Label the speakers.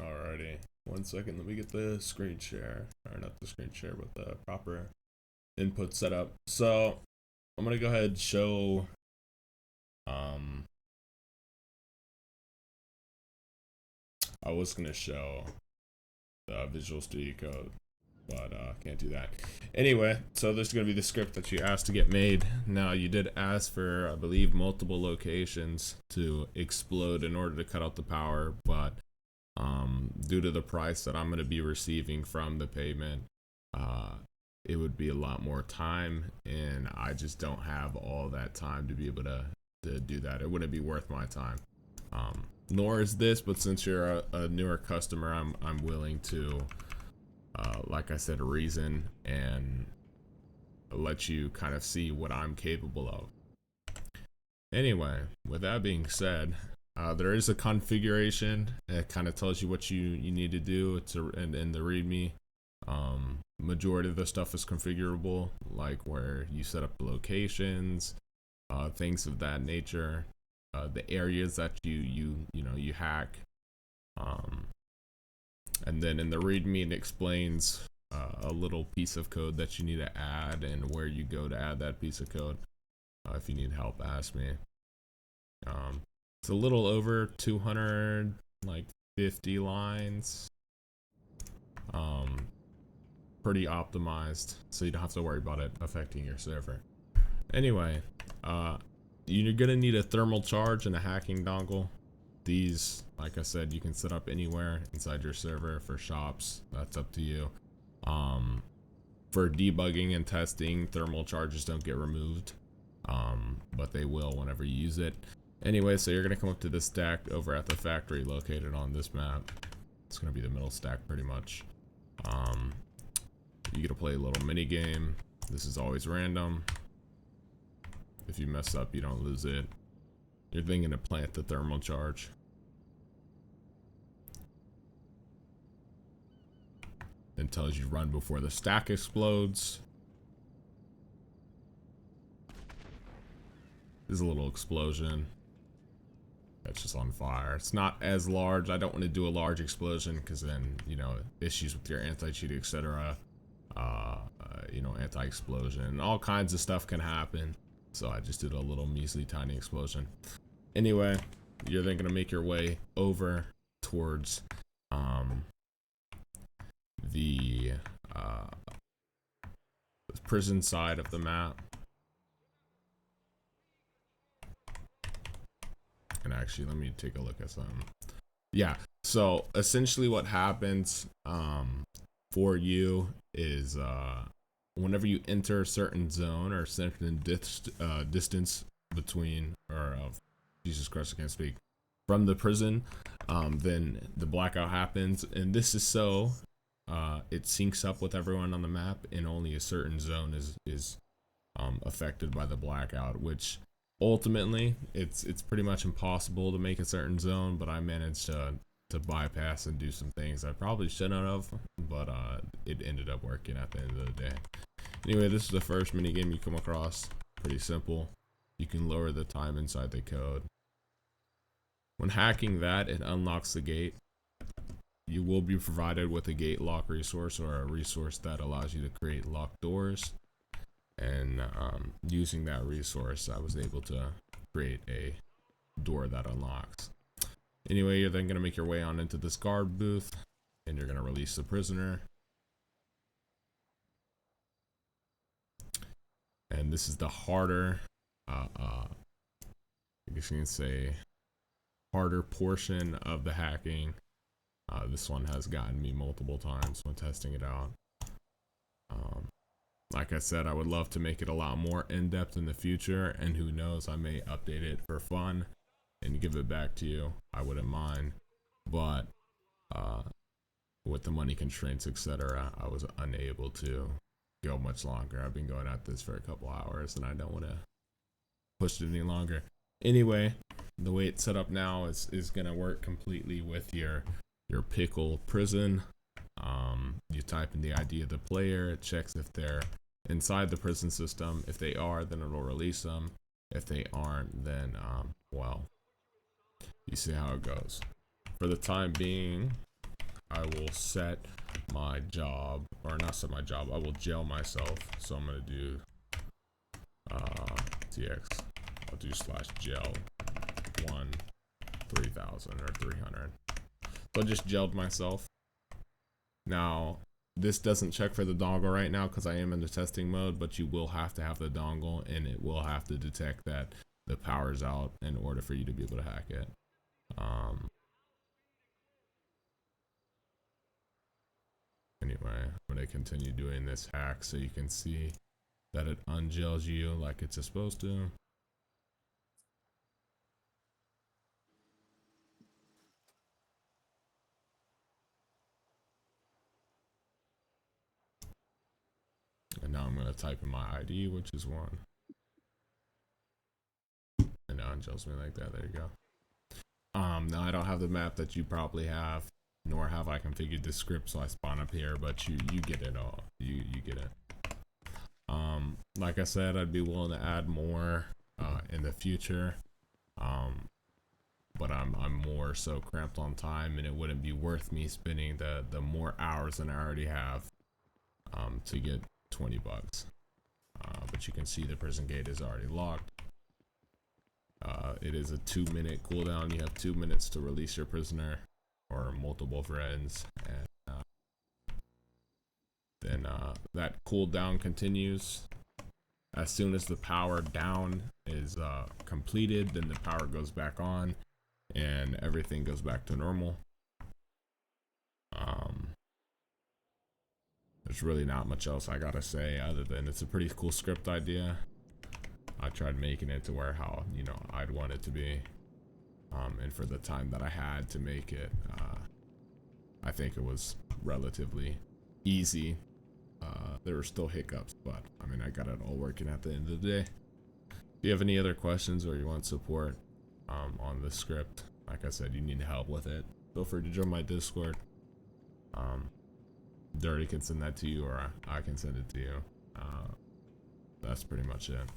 Speaker 1: Alrighty. 1 second, let me get the screen share. Or not the screen share, but the proper input setup. So I'm gonna go ahead and show um I was gonna show the Visual Studio Code, but can't do that. Anyway, so this is gonna be the script that you asked to get made. Now you did ask for, I believe, multiple locations to explode in order to cut out the power, but due to the price that I'm going to be receiving from the payment, uh, it would be a lot more time, and I just don't have all that time to be able to do that. It wouldn't be worth my time. Nor is this, but since you're a newer customer, I'm willing to, like I said, reason and let you kind of see what I'm capable of. Anyway, with that being said, there is a configuration. It kind of tells you what you need to do. It's in the README. Majority of the stuff is configurable, like where you set up the locations, things of that nature, the areas that you hack, and then in the README it explains a little piece of code that you need to add and where you go to add that piece of code. If you need help, ask me. It's a little over 250 lines. Pretty optimized, so you don't have to worry about it affecting your server. Anyway, you're gonna need a thermal charge and a hacking dongle. These, like I said, you can set up anywhere inside your server. For shops, that's up to you. For debugging and testing, thermal charges don't get removed, but they will whenever you use it. Anyway, so you're gonna come up to this stack over at the factory located on this map. It's gonna be the middle stack pretty much. You get to play a little mini game. This is always random. If you mess up, you don't lose it. You're thinking to plant the thermal charge. Then tells you run before the stack explodes. There's a little explosion. That's just on fire. It's not as large. I don't want to do a large explosion because then, issues with your anti-cheat, etc. Anti-explosion. All kinds of stuff can happen. So I just did a little measly tiny explosion. Anyway, you're then gonna make your way over towards the prison side of the map. And actually, let me take a look at some. Yeah, so essentially what happens for you is whenever you enter a certain zone or certain distance between, Jesus Christ, I can't speak, from the prison, then the blackout happens, and this is so it syncs up with everyone on the map, and only a certain zone is affected by the blackout, which ultimately it's pretty much impossible to make a certain zone, but I managed to bypass and do some things I probably shouldn't have, but it ended up working at the end of the day. Anyway, this is the first mini game you come across. Pretty simple. You can lower the time inside the code. When hacking that, it unlocks the gate. You will be provided with a gate lock resource, or a resource that allows you to create locked doors. And using that resource, I was able to create a door that unlocks. Anyway, you're then going to make your way on into this guard booth, and you're going to release the prisoner. And this is the harder, I guess you can say, harder portion of the hacking. This one has gotten me multiple times when testing it out. Like I said, I would love to make it a lot more in-depth in the future, and who knows, I may update it for fun and give it back to you. I wouldn't mind, but with the money constraints, etc., I was unable to go much longer. I've been going at this for a couple hours, and I don't want to push it any longer. Anyway, the way it's set up now is gonna work completely with your pickle prison. You type in the ID of the player. It checks if they're inside the prison system. If they are, then it'll release them. If they aren't, then well, you see how it goes. For the time being, I will set my job, or not set my job, I will jail myself. So I'm gonna do tx, I'll do /jail 1 3000 or 300. So I just jailed myself. Now this doesn't check for the dongle right now because I am in the testing mode, but you will have to have the dongle, and it will have to detect that the power's out in order for you to be able to hack it. Anyway, I'm going to continue doing this hack so you can see that it unjails you like it's supposed to. And now I'm going to type in my ID, which is 1. And now it unjails me like that. There you go. Now I don't have the map that you probably have, nor have I configured the script, so I spawn up here, but you get it all. You get it. Like I said, I'd be willing to add more in the future. But I'm more so cramped on time, and it wouldn't be worth me spending the more hours than I already have to get 20 bucks. But you can see the prison gate is already locked. It is a 2-minute cooldown. You have 2 minutes to release your prisoner or multiple friends, and then that cooldown continues. As soon as the power down is completed, then the power goes back on and everything goes back to normal. There's really not much else I gotta say other than it's a pretty cool script idea. I tried making it to where how, you know, I'd want it to be, and for the time that I had to make it, I think it was relatively easy. There were still hiccups, but I mean, I got it all working at the end of the day. If you have any other questions or you want support on the script, like I said, you need help with it, feel free to join my Discord. Dirty can send that to you, or I can send it to you. That's pretty much it.